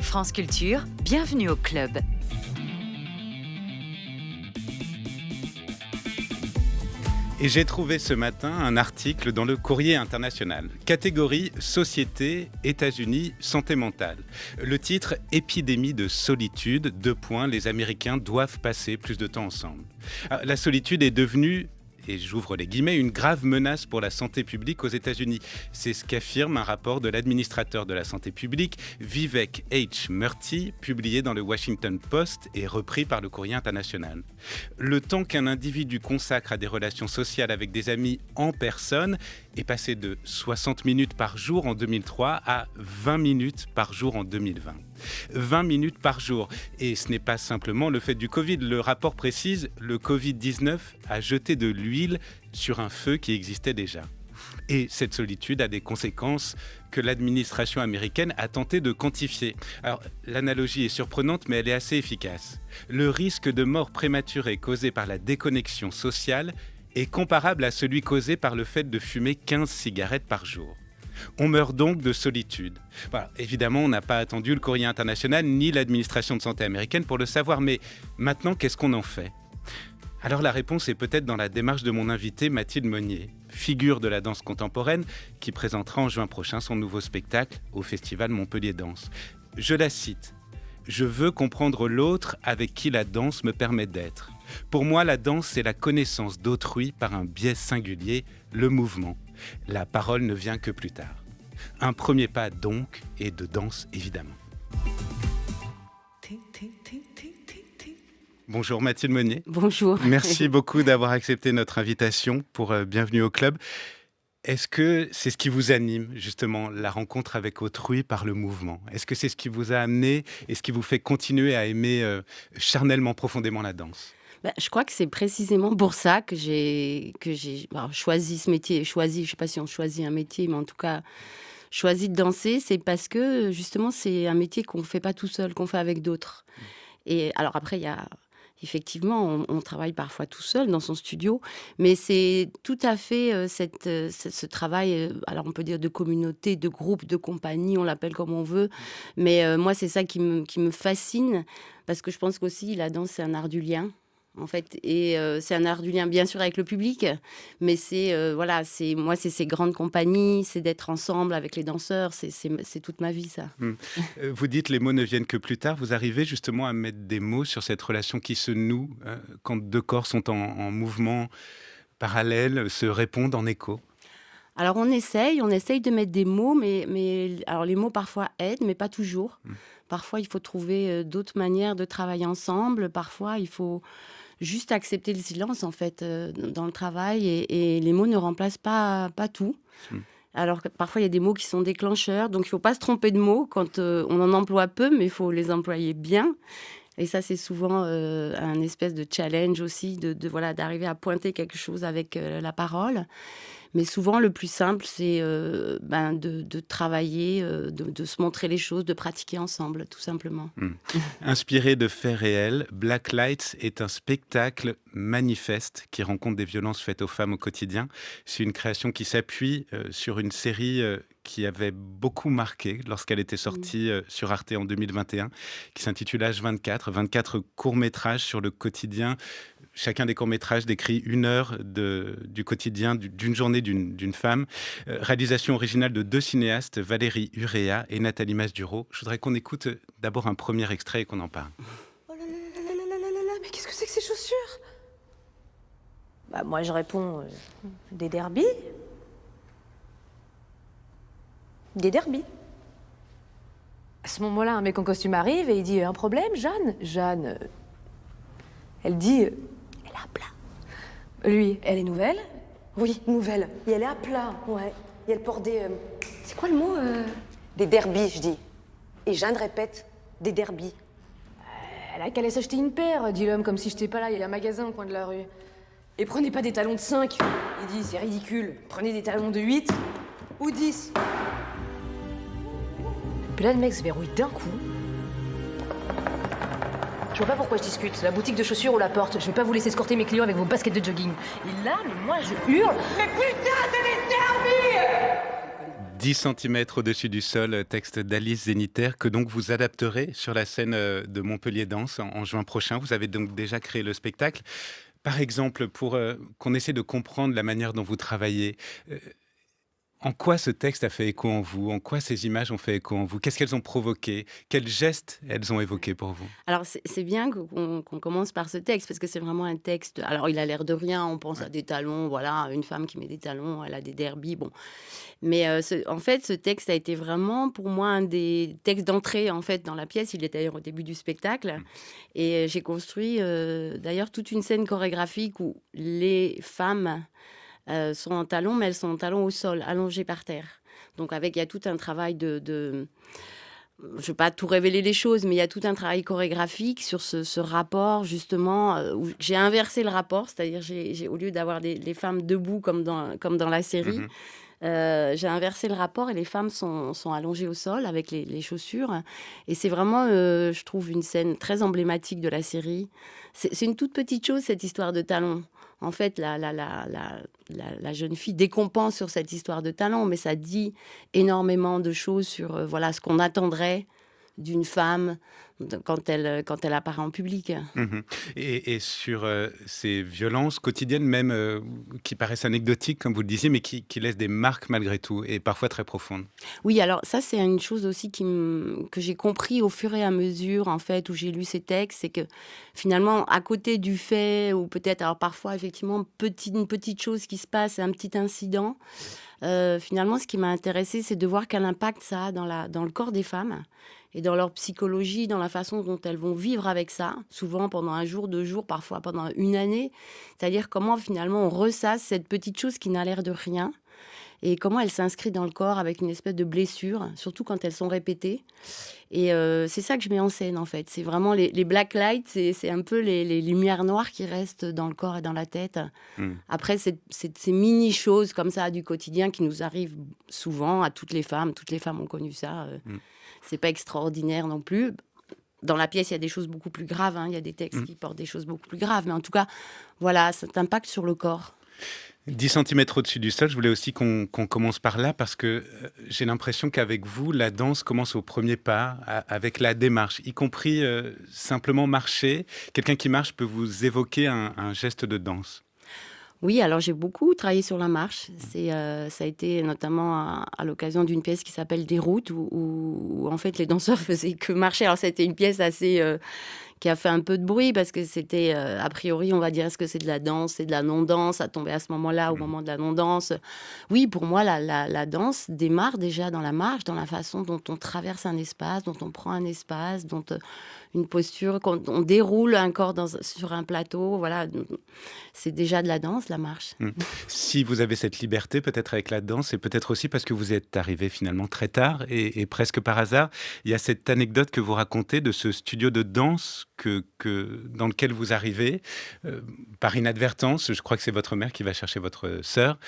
France Culture, bienvenue au club. Et j'ai trouvé ce matin un article dans le Courrier international. Catégorie Société, États-Unis, santé mentale. Le titre Épidémie de solitude, : les Américains doivent passer plus de temps ensemble. Alors, la solitude est devenue, et j'ouvre les guillemets, une grave menace pour la santé publique aux États-Unis. C'est ce qu'affirme un rapport de l'administrateur de la santé publique, Vivek H. Murthy, publié dans le Washington Post et repris par le Courrier international. Le temps qu'un individu consacre à des relations sociales avec des amis en personne est passé de 60 minutes par jour en 2003 à 20 minutes par jour en 2020. 20 minutes par jour. Et ce n'est pas simplement le fait du Covid. Le rapport précise, le Covid-19 a jeté de l'huile sur un feu qui existait déjà. Et cette solitude a des conséquences que l'administration américaine a tenté de quantifier. Alors, l'analogie est surprenante, mais elle est assez efficace. Le risque de mort prématurée causé par la déconnexion sociale est comparable à celui causé par le fait de fumer 15 cigarettes par jour. On meurt donc de solitude. Voilà, évidemment, on n'a pas attendu le Courrier international ni l'administration de santé américaine pour le savoir, mais maintenant, qu'est-ce qu'on en fait ? Alors la réponse est peut-être dans la démarche de mon invitée Mathilde Monnier, figure de la danse contemporaine, qui présentera en juin prochain son nouveau spectacle au Festival Montpellier Danse. Je la cite. « Je veux comprendre l'autre avec qui la danse me permet d'être. Pour moi, la danse, c'est la connaissance d'autrui par un biais singulier, le mouvement. La parole ne vient que plus tard. » Un premier pas donc, et de danse évidemment. Bonjour Mathilde Monnier. Bonjour. Merci beaucoup d'avoir accepté notre invitation pour Bienvenue au club. Est-ce que c'est ce qui vous anime, justement, la rencontre avec autrui par le mouvement ? Est-ce que c'est ce qui vous a amené et ce qui vous fait continuer à aimer charnellement, profondément la danse ? Je crois que c'est précisément pour ça que j'ai choisi ce métier. Je ne sais pas si on choisit un métier, mais en tout cas, choisi de danser, c'est parce que, justement, c'est un métier qu'on ne fait pas tout seul, qu'on fait avec d'autres. Et alors après, il y a... Effectivement, on travaille parfois tout seul dans son studio, mais c'est tout à fait ce travail, alors on peut dire de communauté, de groupe, de compagnie, on l'appelle comme on veut. Mais moi, c'est ça qui me fascine, parce que je pense qu'aussi la danse, c'est un art du lien, en fait. Et c'est un art du lien, bien sûr, avec le public, mais c'est ces grandes compagnies, c'est d'être ensemble avec les danseurs, c'est toute ma vie, ça. Vous dites les mots ne viennent que plus tard. Vous arrivez justement à mettre des mots sur cette relation qui se noue quand deux corps sont en mouvement parallèle, se répondent en écho. Alors on essaye de mettre des mots, mais alors les mots parfois aident, mais pas toujours. Parfois il faut trouver d'autres manières de travailler ensemble. Parfois il faut juste accepter le silence en fait dans le travail et les mots ne remplacent pas tout. Alors parfois il y a des mots qui sont déclencheurs, donc il ne faut pas se tromper de mots quand on en emploie peu, mais il faut les employer bien. Et ça, c'est souvent un espèce de challenge aussi, d'arriver à pointer quelque chose avec la parole. Mais souvent, le plus simple, c'est de travailler, de se montrer les choses, de pratiquer ensemble, tout simplement. Inspiré de faits réels, Black Lights est un spectacle manifeste qui rencontre des violences faites aux femmes au quotidien. C'est une création qui s'appuie sur une série qui avait beaucoup marqué lorsqu'elle était sortie sur Arte en 2021, qui s'intitule H24, 24 courts-métrages sur le quotidien. Chacun des courts-métrages décrit 1 heure du quotidien d'une journée d'une femme. Réalisation originale de 2 cinéastes, Valérie Urrea et Nathalie Masduro. Je voudrais qu'on écoute d'abord un premier extrait et qu'on en parle. Oh là là là là là là là là, mais qu'est-ce que c'est que ces chaussures ? Moi je réponds des derbies. Des derbies. À ce moment-là, un mec en costume arrive et il dit « Un problème, Jeanne ?» Jeanne, elle dit « Elle est à plat. » Lui, elle est nouvelle ? Oui, nouvelle. Et elle est à plat, ouais. Et elle porte des... C'est quoi le mot Des derbies, je dis. Et Jeanne répète « Des derbies. » Elle a qu'à aller s'acheter une paire, dit l'homme, comme si j'étais pas là. Il y a un magasin au coin de la rue. Et prenez pas des talons de 5. Il dit « C'est ridicule. Prenez des talons de 8 ou 10. » Puis là, le mec se verrouille d'un coup. Je vois pas pourquoi je discute. La boutique de chaussures ou la porte. Je vais pas vous laisser escorter mes clients avec vos baskets de jogging. Et là, mais moi, je hurle. Mais putain, c'est des derbies 10 cm au-dessus du sol, texte d'Alice Zéniter, que donc vous adapterez sur la scène de Montpellier Danse en juin prochain. Vous avez donc déjà créé le spectacle. Par exemple, pour qu'on essaie de comprendre la manière dont vous travaillez, en quoi ce texte a fait écho en vous? En quoi ces images ont fait écho en vous? Qu'est-ce qu'elles ont provoqué? Quels gestes elles ont évoqués pour vous? Alors, c'est bien qu'on commence par ce texte, parce que c'est vraiment un texte. Alors, il a l'air de rien, on pense à des talons, voilà, une femme qui met des talons, elle a des derbies, bon. Mais en fait, ce texte a été vraiment pour moi un des textes d'entrée en fait dans la pièce. Il est d'ailleurs au début du spectacle. Et j'ai construit d'ailleurs toute une scène chorégraphique où les femmes sont en talons, mais elles sont en talons au sol, allongées par terre. Donc il y a tout un travail de je ne vais pas tout révéler les choses, mais il y a tout un travail chorégraphique sur ce rapport, justement, où j'ai inversé le rapport, c'est-à-dire au lieu d'avoir les femmes debout comme dans la série, j'ai inversé le rapport et les femmes sont allongées au sol avec les chaussures. Et c'est vraiment, je trouve, une scène très emblématique de la série. C'est une toute petite chose, cette histoire de talons. En fait, la jeune fille décompense sur cette histoire de talons, mais ça dit énormément de choses sur voilà, ce qu'on attendrait d'une femme quand elle apparaît en public. Mmh. Et sur, ces violences quotidiennes même, qui paraissent anecdotiques comme vous le disiez, mais qui laissent des marques malgré tout et parfois très profondes. Oui, alors ça, c'est une chose aussi que j'ai compris au fur et à mesure, en fait, où j'ai lu ces textes, c'est que finalement, à côté du fait, ou peut-être, alors parfois, effectivement, une petite chose qui se passe, un petit incident, finalement, ce qui m'a intéressée, c'est de voir quel impact ça a dans le corps des femmes et dans leur psychologie, dans la façon dont elles vont vivre avec ça, souvent pendant un jour, 2 jours, parfois pendant une année. C'est-à-dire comment finalement on ressasse cette petite chose qui n'a l'air de rien et comment elle s'inscrit dans le corps avec une espèce de blessure, surtout quand elles sont répétées. Et c'est ça que je mets en scène, en fait. C'est vraiment les black lights, c'est un peu les lumières noires qui restent dans le corps et dans la tête. Après, c'est ces mini-choses comme ça du quotidien qui nous arrivent souvent à toutes les femmes. Toutes les femmes ont connu ça. C'est pas extraordinaire non plus. Dans la pièce, il y a des choses beaucoup plus graves. Il y a des textes qui portent des choses beaucoup plus graves. Mais en tout cas, voilà, cet impact sur le corps. 10 cm au-dessus du sol, je voulais aussi qu'on commence par là parce que j'ai l'impression qu'avec vous, la danse commence au premier pas, avec la démarche, y compris simplement marcher. Quelqu'un qui marche peut vous évoquer un geste de danse. Oui, alors j'ai beaucoup travaillé sur la marche. Ça a été notamment à l'occasion d'une pièce qui s'appelle Déroute, où en fait les danseurs faisaient que marcher. Alors c'était une pièce assez qui a fait un peu de bruit parce que c'était a priori, on va dire, est-ce que c'est de la danse, c'est de la non-danse, ça tombait à ce moment-là, au moment de la non-danse. Oui, pour moi, la danse démarre déjà dans la marche, dans la façon dont on traverse un espace, dont on prend un espace, dont une posture, quand on déroule un corps sur un plateau, voilà, c'est déjà de la danse, la marche. Si vous avez cette liberté, peut-être avec la danse, et peut-être aussi parce que vous êtes arrivé finalement très tard et presque par hasard, il y a cette anecdote que vous racontez de ce studio de danse dans lequel vous arrivez par inadvertance. Je crois que c'est votre mère qui va chercher votre sœur.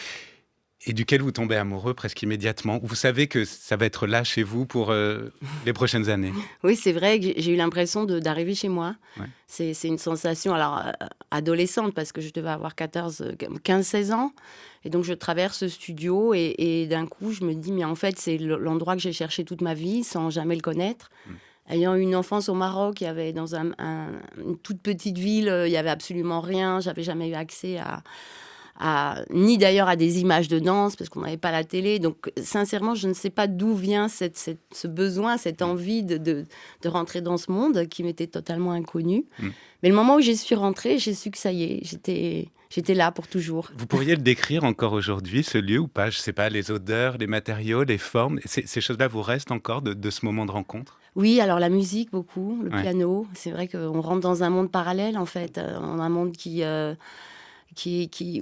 Et duquel vous tombez amoureux presque immédiatement. Vous savez que ça va être là chez vous pour les prochaines années. Oui, c'est vrai que j'ai eu l'impression d'arriver chez moi. Ouais. C'est une sensation, alors adolescente, parce que je devais avoir 15-16 ans. Et donc, je traverse ce studio et d'un coup, je me dis, mais en fait, c'est l'endroit que j'ai cherché toute ma vie sans jamais le connaître. Ayant eu une enfance au Maroc, il y avait dans une toute petite ville, il n'y avait absolument rien. J'avais jamais eu accès ni d'ailleurs à des images de danse, parce qu'on n'avait pas la télé. Donc, sincèrement, je ne sais pas d'où vient ce besoin, cette envie de rentrer dans ce monde qui m'était totalement inconnu. Mais le moment où j'y suis rentrée, j'ai su que ça y est, j'étais là pour toujours. Vous pourriez le décrire encore aujourd'hui, ce lieu ou pas? Je ne sais pas, les odeurs, les matériaux, les formes. Ces choses-là vous restent encore de ce moment de rencontre? Oui, alors la musique, beaucoup, le piano. C'est vrai qu'on rentre dans un monde parallèle, en fait. Un monde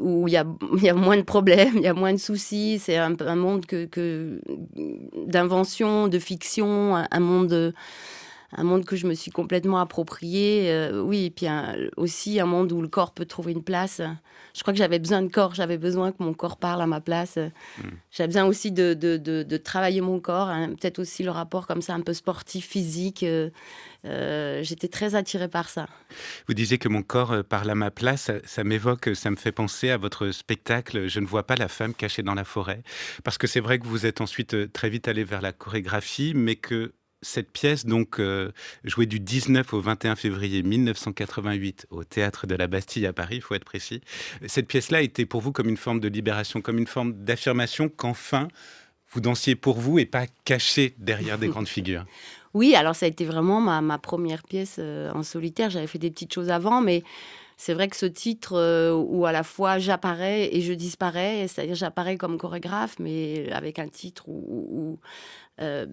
où il y a moins de problèmes, il y a moins de soucis. C'est un monde d'invention, de fiction, un monde un monde que je me suis complètement approprié. Oui, et puis aussi un monde où le corps peut trouver une place. Je crois que j'avais besoin de corps, j'avais besoin que mon corps parle à ma place. J'avais besoin aussi de travailler mon corps, hein, peut-être aussi le rapport comme ça un peu sportif, physique. J'étais très attirée par ça. Vous disiez que mon corps parle à ma place, ça m'évoque, ça me fait penser à votre spectacle Je ne vois pas la femme cachée dans la forêt. Parce que c'est vrai que vous êtes ensuite très vite allé vers la chorégraphie, mais que cette pièce, donc jouée du 19 au 21 février 1988 au Théâtre de la Bastille à Paris, il faut être précis, cette pièce-là était pour vous comme une forme de libération, comme une forme d'affirmation qu'enfin vous dansiez pour vous et pas caché derrière des grandes figures. Oui, alors ça a été vraiment ma première pièce en solitaire. J'avais fait des petites choses avant, mais c'est vrai que ce titre où à la fois j'apparais et je disparais, c'est-à-dire j'apparais comme chorégraphe, mais avec un titre euh,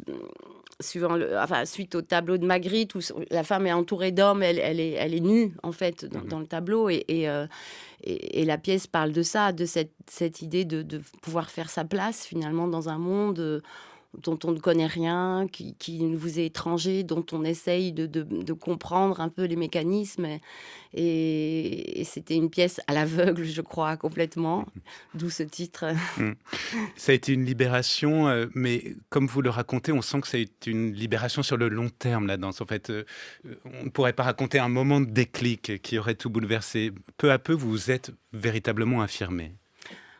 suite au tableau de Magritte, où la femme est entourée d'hommes, elle est nue en fait dans le tableau, et la pièce parle de ça, de cette idée de pouvoir faire sa place finalement dans un monde dont on ne connaît rien, qui vous est étranger, dont on essaye de comprendre un peu les mécanismes. Et c'était une pièce à l'aveugle, je crois, complètement, d'où ce titre. Ça a été une libération, mais comme vous le racontez, on sent que ça a été une libération sur le long terme, la danse. En fait, on ne pourrait pas raconter un moment de déclic qui aurait tout bouleversé. Peu à peu, vous vous êtes véritablement affirmé.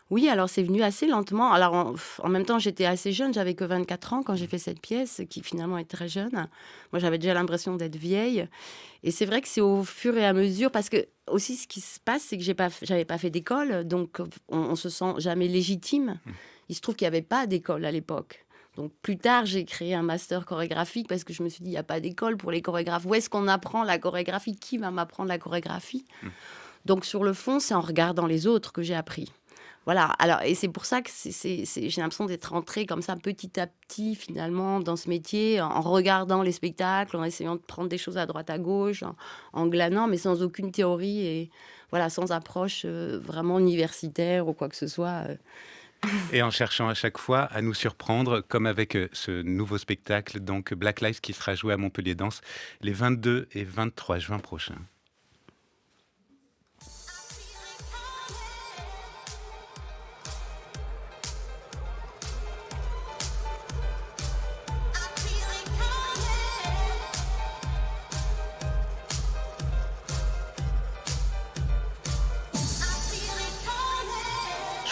Oui, alors c'est venu assez lentement. Alors en même temps, j'étais assez jeune, j'avais que 24 ans quand j'ai fait cette pièce, qui finalement est très jeune. Moi, j'avais déjà l'impression d'être vieille. Et c'est vrai que c'est au fur et à mesure, parce que aussi ce qui se passe, c'est que j'avais pas fait d'école, donc on se sent jamais légitime. Il se trouve qu'il n'y avait pas d'école à l'époque. Donc plus tard, j'ai créé un master chorégraphique parce que je me suis dit, il n'y a pas d'école pour les chorégraphes. Où est-ce qu'on apprend la chorégraphie? Qui va m'apprendre la chorégraphie? Donc sur le fond, c'est en regardant les autres que j'ai appris. Voilà, alors, et c'est pour ça que j'ai l'impression d'être rentrée comme ça petit à petit finalement dans ce métier, en regardant les spectacles, en essayant de prendre des choses à droite à gauche, en glanant, mais sans aucune théorie et voilà, sans approche vraiment universitaire ou quoi que ce soit. Et en cherchant à chaque fois à nous surprendre, comme avec ce nouveau spectacle, donc Black Lives, qui sera joué à Montpellier Danse les 22 et 23 juin prochains.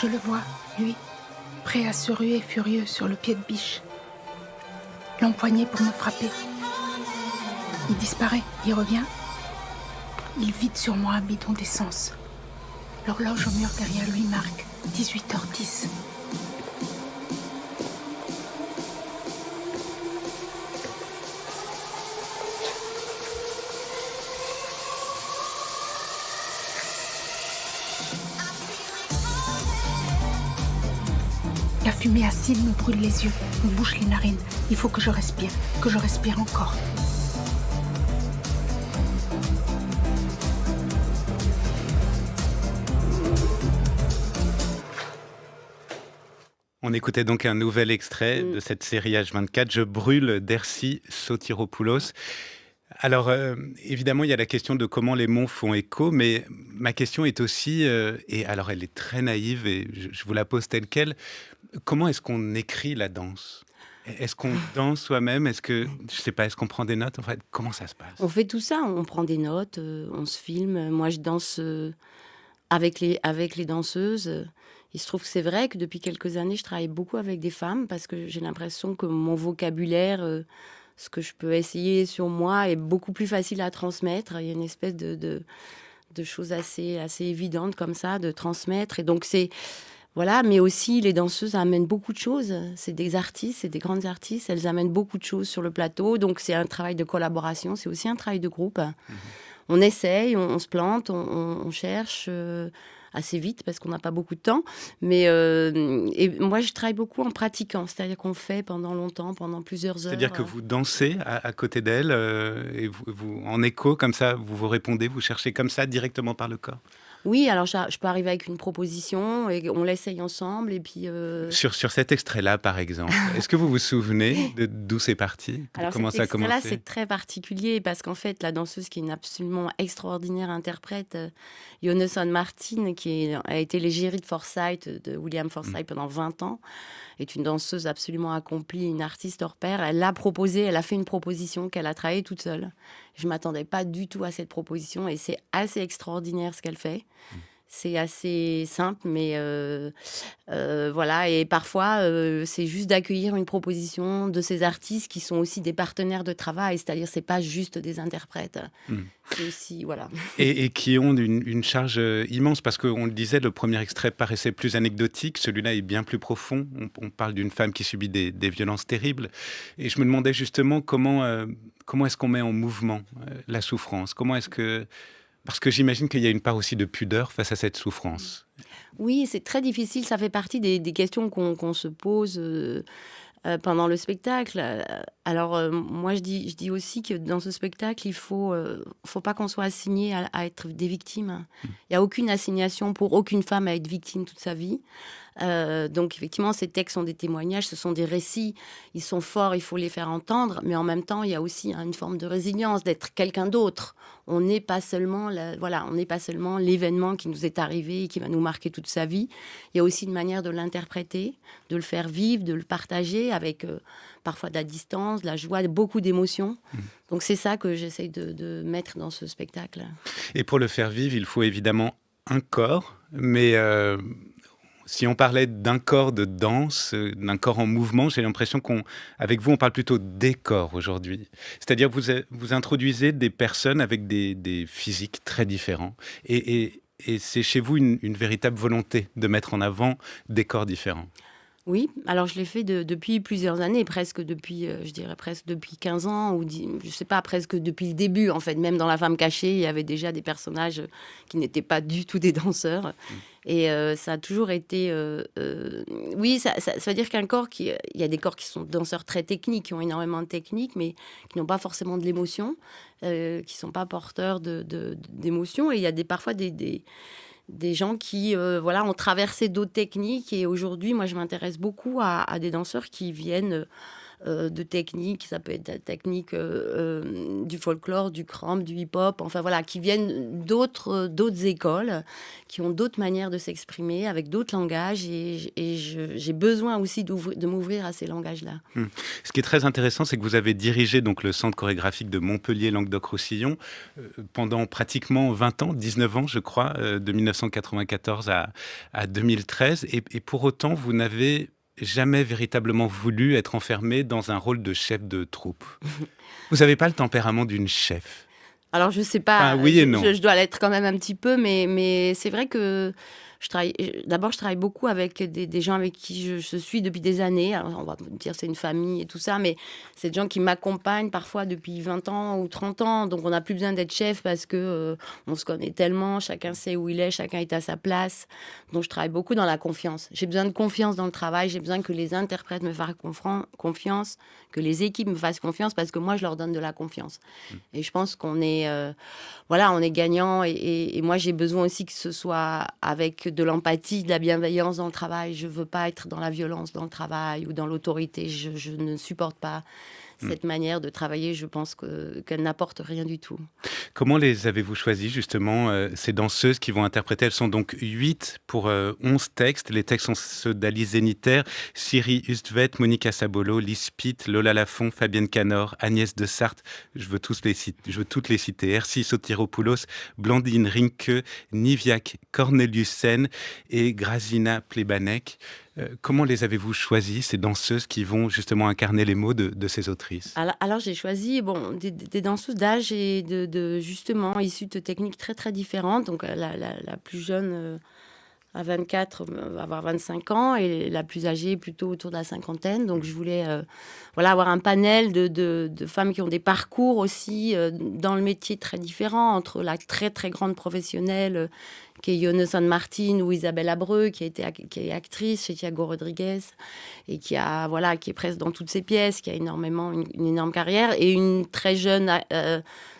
Je le vois, lui, prêt à se ruer furieux sur le pied de biche. L'empoigné pour me frapper. Il disparaît, il revient. Il vide sur moi un bidon d'essence. L'horloge au mur derrière lui marque 18h10. La fumée acide me brûle les yeux, me bouche les narines. Il faut que je respire encore. On écoutait donc un nouvel extrait de cette série H24, Je brûle d'Ersi Sotiropoulos. Alors, évidemment, il y a la question de comment les mots font écho, mais ma question est aussi, et alors elle est très naïve et je vous la pose telle quelle, comment est-ce qu'on écrit la danse? Est-ce qu'on danse soi-même? Est-ce que, je sais pas, est-ce qu'on prend des notes? En fait, comment ça se passe? On fait tout ça, on prend des notes, on se filme. Moi, je danse avec les danseuses. Il se trouve que c'est vrai que depuis quelques années, je travaille beaucoup avec des femmes parce que j'ai l'impression que mon vocabulaire, ce que je peux essayer sur moi, est beaucoup plus facile à transmettre. Il y a une espèce de choses assez évidentes comme ça, de transmettre. Et donc, voilà, mais aussi les danseuses amènent beaucoup de choses. C'est des artistes, c'est des grandes artistes. Elles amènent beaucoup de choses sur le plateau. Donc, c'est un travail de collaboration. C'est aussi un travail de groupe. On essaye, on se plante, on cherche assez vite parce qu'on n'a pas beaucoup de temps. Mais et moi, je travaille beaucoup en pratiquant. C'est-à-dire qu'on fait pendant longtemps, pendant plusieurs heures. C'est-à-dire que vous dansez à côté d'elle et vous, en écho, comme ça, vous répondez, vous cherchez comme ça directement par le corps? Oui, alors je peux arriver avec une proposition et on l'essaye ensemble et puis... Sur cet extrait-là, par exemple, est-ce que vous vous souvenez d'où c'est parti? Alors Comment cet ça a extrait-là, commencé? c'est très particulier parce qu'en fait, la danseuse qui est une absolument extraordinaire interprète, Yoneson Martin, a été l'égérie de Forsyth, de William Forsythe pendant 20 ans, est une danseuse absolument accomplie, une artiste hors pair. Elle a fait une proposition qu'elle a travaillée toute seule. Je ne m'attendais pas du tout à cette proposition et c'est assez extraordinaire ce qu'elle fait. C'est assez simple, mais voilà. Et parfois, c'est juste d'accueillir une proposition de ces artistes qui sont aussi des partenaires de travail. C'est-à-dire, c'est pas juste des interprètes. C'est aussi, voilà. Et qui ont une charge immense, parce qu'on le disait, le premier extrait paraissait plus anecdotique, celui-là est bien plus profond. On parle d'une femme qui subit des violences terribles. Et je me demandais justement comment est-ce qu'on met en mouvement la souffrance? Comment est-ce que... Parce que j'imagine qu'il y a une part aussi de pudeur face à cette souffrance. Oui, c'est très difficile. Ça fait partie des questions qu'on se pose pendant le spectacle. Alors, moi, je dis aussi que dans ce spectacle, il faut pas qu'on soit assigné à être des victimes. Il n'y a aucune assignation pour aucune femme à être victime toute sa vie. Donc, effectivement, ces textes sont des témoignages, ce sont des récits. Ils sont forts, il faut les faire entendre. Mais en même temps, il y a aussi une forme de résilience, d'être quelqu'un d'autre. On n'est pas seulement l'événement qui nous est arrivé et qui va nous marquer toute sa vie. Il y a aussi une manière de l'interpréter, de le faire vivre, de le partager avec parfois de la distance, de la joie, beaucoup d'émotions. Donc c'est ça que j'essaye de mettre dans ce spectacle. Et pour le faire vivre, il faut évidemment un corps, mais si on parlait d'un corps de danse, d'un corps en mouvement, j'ai l'impression qu'avec vous, on parle plutôt des corps aujourd'hui. C'est-à-dire que vous introduisez des personnes avec des physiques très différents. Et c'est chez vous une véritable volonté de mettre en avant des corps différents. Oui, alors je l'ai fait depuis plusieurs années, presque depuis, je dirais presque depuis 15 ans, ou je sais pas, presque depuis le début en fait. Même dans La Femme cachée, il y avait déjà des personnages qui n'étaient pas du tout des danseurs. Et ça a toujours été... oui, ça veut dire qu'un corps il y a des corps qui sont danseurs très techniques, qui ont énormément de technique, mais qui n'ont pas forcément de l'émotion, qui ne sont pas porteurs d'émotion. Et il y a parfois des gens qui ont traversé d'autres techniques. Et aujourd'hui, moi, je m'intéresse beaucoup à des danseurs qui viennent de techniques. Ça peut être la technique du folklore, du crump, du hip-hop. Enfin, voilà, qui viennent d'autres écoles, qui ont d'autres manières de s'exprimer, avec d'autres langages. Et j'ai besoin aussi de m'ouvrir à ces langages-là. Ce qui est très intéressant, c'est que vous avez dirigé donc, le centre chorégraphique de Montpellier-Languedoc-Roussillon pendant pratiquement 20 ans, 19 ans, je crois, de 1994 à 2013. Et pour autant, vous n'avez jamais véritablement voulu être enfermé dans un rôle de chef de troupe. Vous n'avez pas le tempérament d'une chef. Alors, je ne sais pas, oui et non. Je dois l'être quand même un petit peu, mais c'est vrai que je travaille beaucoup avec des gens avec qui je suis depuis des années. Alors, on va dire c'est une famille et tout ça, mais c'est des gens qui m'accompagnent parfois depuis 20 ans ou 30 ans. Donc, on n'a plus besoin d'être chef parce que on se connaît tellement, chacun sait où il est, chacun est à sa place. Donc, je travaille beaucoup dans la confiance. J'ai besoin de confiance dans le travail, j'ai besoin que les interprètes me fassent confiance, que les équipes me fassent confiance parce que moi, je leur donne de la confiance. Et je pense qu'on est, on est gagnant et moi, j'ai besoin aussi que ce soit avec de l'empathie, de la bienveillance dans le travail. Je ne veux pas être dans la violence dans le travail ou dans l'autorité. Je ne supporte pas cette manière de travailler. Je pense qu'elle n'apporte rien du tout. Comment les avez-vous choisis justement, ces danseuses qui vont interpréter? Elles sont donc 8 pour 11 textes. Les textes sont ceux d'Alice Zéniter, Siri Hustvedt, Monica Sabolo, Lise Pitt, Lola Lafont, Fabienne Canor, Agnès de Sarthe. Je veux toutes les citer. Ersi Sotiropoulos, Blandine Rinke, Niviak Corneliussen et Grazina Plebanek. Comment les avez-vous choisis, ces danseuses qui vont justement incarner les mots de ces autrices? Alors j'ai choisi des danseuses d'âge et justement issues de techniques très très différentes. Donc la plus jeune à 24 va avoir 25 ans et la plus âgée plutôt autour de la cinquantaine. Donc je voulais avoir un panel de femmes qui ont des parcours aussi dans le métier très différents, entre la très très grande professionnelle qui est Yone San Martin ou Isabelle Abreu, qui est actrice chez Thiago Rodriguez et qui est presque dans toutes ses pièces, qui a une énorme carrière, et une très jeune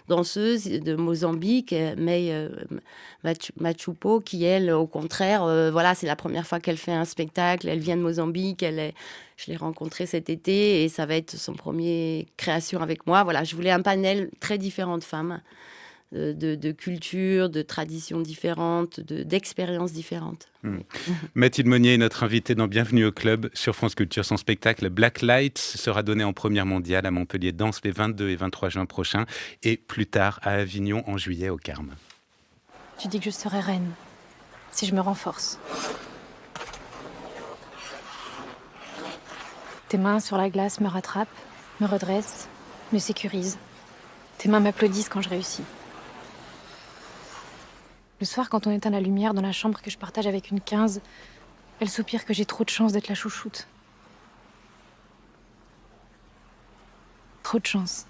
danseuse de Mozambique, May Machupo, qui elle, au contraire, c'est la première fois qu'elle fait un spectacle. Elle vient de Mozambique, je l'ai rencontrée cet été et ça va être son premier création avec moi. Voilà, je voulais un panel très différent de femmes, de cultures, de traditions différentes, d'expériences différentes. Mathilde Monnier est notre invitée dans Bienvenue au Club sur France Culture. Son spectacle Black Lights sera donné en première mondiale à Montpellier Danse les 22 et 23 juin prochains et plus tard à Avignon en juillet au Carme. Tu dis que je serai reine si je me renforce. Tes mains sur la glace me rattrapent, me redressent, me sécurisent. Tes mains m'applaudissent quand je réussis. Le soir, quand on éteint la lumière dans la chambre que je partage avec une 15, elle soupire que j'ai trop de chance d'être la chouchoute. Trop de chance.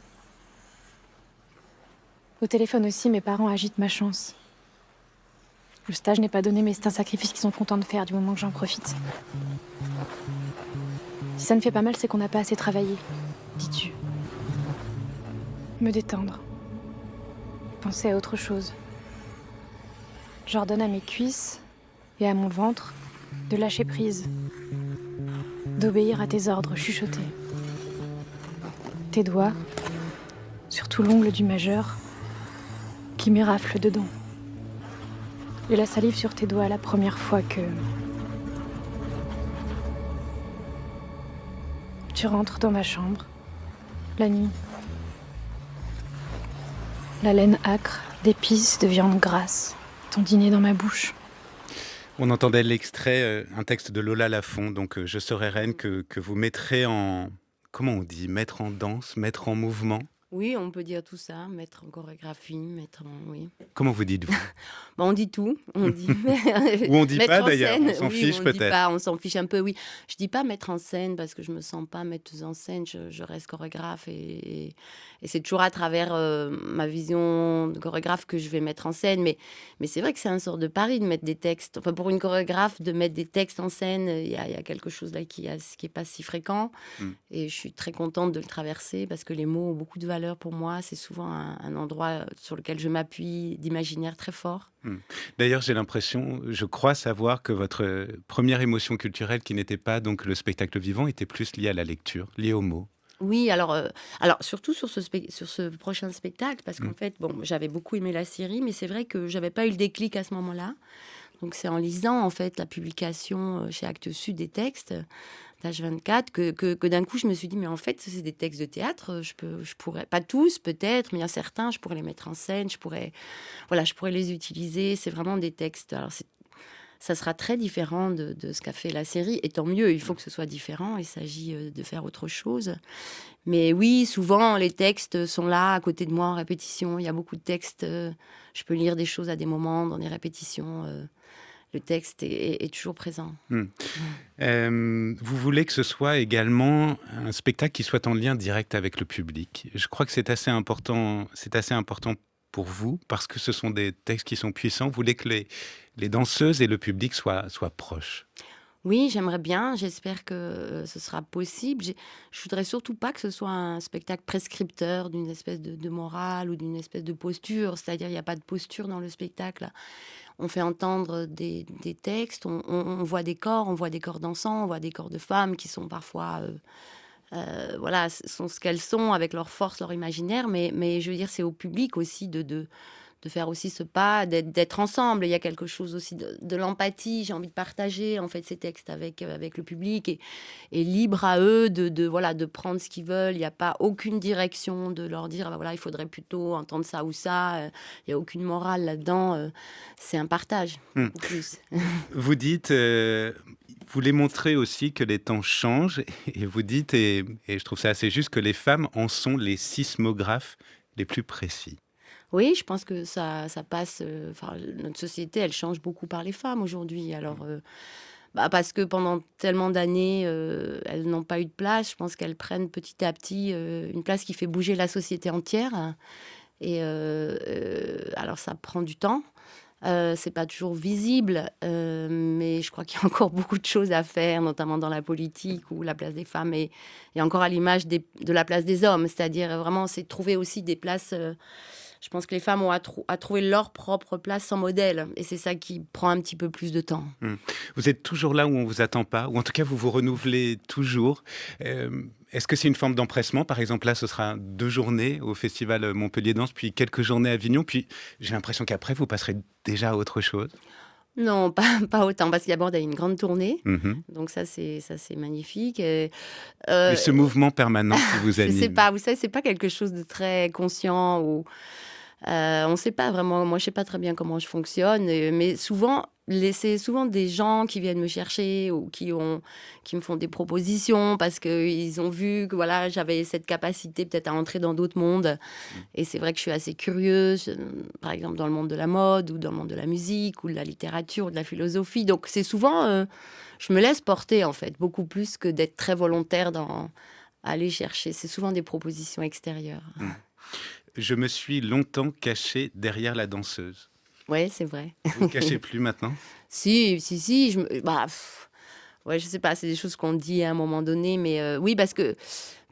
Au téléphone aussi, mes parents agitent ma chance. Le stage n'est pas donné, mais c'est un sacrifice qu'ils sont contents de faire du moment que j'en profite. Si ça ne fait pas mal, c'est qu'on n'a pas assez travaillé, dis-tu. Me détendre. Penser à autre chose. J'ordonne à mes cuisses et à mon ventre de lâcher prise. D'obéir à tes ordres chuchotés. Tes doigts, surtout l'ongle du majeur, qui m'érafle dedans. Et la salive sur tes doigts la première fois que... Tu rentres dans ma chambre, la nuit. La laine âcre d'épices, de viande grasse, ton dîner dans ma bouche. On entendait l'extrait, un texte de Lola Lafont, donc Je serai reine, que vous mettrez en... Comment on dit? Mettre en danse, mettre en mouvement? Oui, on peut dire tout ça, mettre en chorégraphie, oui. Comment vous dites-vous? On dit tout, on dit. Ou on dit mettre pas en d'ailleurs, scène, on s'en oui, fiche on dit peut-être. pas, on s'en fiche un peu, oui. Je dis pas mettre en scène parce que je me sens pas metteuse en scène, je reste chorégraphe et c'est toujours à travers ma vision de chorégraphe que je vais mettre en scène. Mais c'est vrai que c'est un sort de pari de mettre des textes. Enfin, pour une chorégraphe, de mettre des textes en scène, il y a quelque chose là qui est pas si fréquent. Et je suis très contente de le traverser parce que les mots ont beaucoup de valeur pour moi. C'est souvent un endroit sur lequel je m'appuie d'imaginaire très fort. D'ailleurs, j'ai l'impression, je crois savoir que votre première émotion culturelle, qui n'était pas donc le spectacle vivant, était plus liée à la lecture, liée aux mots. Oui, alors surtout sur ce prochain spectacle, parce qu'en fait, j'avais beaucoup aimé la série, mais c'est vrai que j'avais pas eu le déclic à ce moment-là. Donc c'est en lisant en fait la publication chez Actes Sud des textes d'H24 que d'un coup je me suis dit mais en fait c'est des textes de théâtre, je pourrais pas tous peut-être, mais il y a certains, je pourrais les mettre en scène, je pourrais les utiliser. C'est vraiment des textes. Alors ça sera très différent de ce qu'a fait la série, et tant mieux, il faut que ce soit différent, il s'agit de faire autre chose. Mais oui, souvent, les textes sont là, à côté de moi, en répétition. Il y a beaucoup de textes, je peux lire des choses à des moments, dans des répétitions. Le texte est toujours présent. Vous voulez que ce soit également un spectacle qui soit en lien direct avec le public. Je crois que c'est assez important pour vous, parce que ce sont des textes qui sont puissants. Vous voulez que les danseuses et le public soient proches. Oui, j'aimerais bien. J'espère que ce sera possible. Je voudrais surtout pas que ce soit un spectacle prescripteur d'une espèce de morale ou d'une espèce de posture. C'est-à-dire, il n'y a pas de posture dans le spectacle. On fait entendre des textes, on voit des corps dansants, on voit des corps de femmes qui sont parfois... sont ce qu'elles sont avec leur force, leur imaginaire, mais je veux dire, c'est au public aussi de faire aussi ce pas, d'être ensemble. Il y a quelque chose aussi de l'empathie. J'ai envie de partager en fait ces textes avec le public et libre à eux de prendre ce qu'ils veulent. Il n'y a pas aucune direction de leur dire il faudrait plutôt entendre ça ou ça. Il n'y a aucune morale là-dedans. C'est un partage, beaucoup plus. Vous dites... Vous voulez montrer aussi que les temps changent, et vous dites, et je trouve ça assez juste, que les femmes en sont les sismographes les plus précis. Oui, je pense que ça passe... notre société, elle change beaucoup par les femmes aujourd'hui. Alors, parce que pendant tellement d'années, elles n'ont pas eu de place. Je pense qu'elles prennent petit à petit une place qui fait bouger la société entière. Et alors, ça prend du temps. C'est pas toujours visible, mais je crois qu'il y a encore beaucoup de choses à faire, notamment dans la politique où la place des femmes est encore à l'image de la place des hommes. C'est-à-dire vraiment, c'est trouver aussi des places. Je pense que les femmes ont à trouver leur propre place sans modèle. Et c'est ça qui prend un petit peu plus de temps. Vous êtes toujours là où on ne vous attend pas, ou en tout cas vous vous renouvelez toujours. Est-ce que c'est une forme d'empressement? Par exemple, là, ce sera 2 journées au Festival Montpellier Danse, puis quelques journées à Avignon. Puis j'ai l'impression qu'après, vous passerez déjà à autre chose. Non, pas autant, parce qu'il y a une grande tournée. Mhm. Donc ça, c'est magnifique. Et ce mouvement permanent qui vous anime. Je sais pas, vous savez, c'est pas quelque chose de très conscient ou on ne sait pas vraiment. Moi, je sais pas très bien comment je fonctionne, mais souvent, c'est souvent des gens qui viennent me chercher ou qui me font des propositions parce qu'ils ont vu que voilà, j'avais cette capacité peut-être à entrer dans d'autres mondes. Et c'est vrai que je suis assez curieuse, par exemple dans le monde de la mode ou dans le monde de la musique ou de la littérature ou de la philosophie. Donc c'est souvent, je me laisse porter en fait, beaucoup plus que d'être très volontaire dans aller chercher. C'est souvent des propositions extérieures. Je me suis longtemps caché derrière la danseuse. Oui, c'est vrai. Vous ne cachez plus maintenant? Si. Ouais, je sais pas, c'est des choses qu'on dit à un moment donné, mais oui, parce que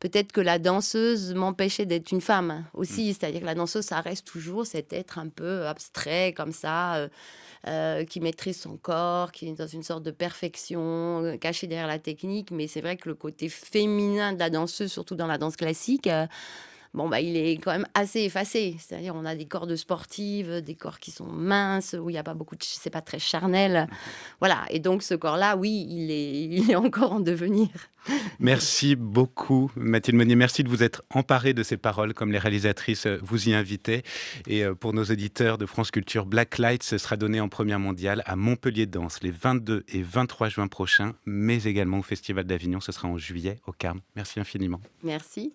peut-être que la danseuse m'empêchait d'être une femme aussi. C'est-à-dire que la danseuse, ça reste toujours cet être un peu abstrait, comme ça, qui maîtrise son corps, qui est dans une sorte de perfection, caché derrière la technique. Mais c'est vrai que le côté féminin de la danseuse, surtout dans la danse classique, il est quand même assez effacé. C'est-à-dire, on a des corps de sportives, des corps qui sont minces, où il n'y a pas beaucoup de... C'est pas très charnel. Voilà. Et donc, ce corps-là, oui, il est encore en devenir. Merci beaucoup, Mathilde Monnier. Merci de vous être emparée de ces paroles, comme les réalisatrices vous y invitaient. Et pour nos auditeurs de France Culture, Black Light, ce sera donné en première mondiale à Montpellier Danse les 22 et 23 juin prochains, mais également au Festival d'Avignon. Ce sera en juillet, au Carme. Merci infiniment. Merci.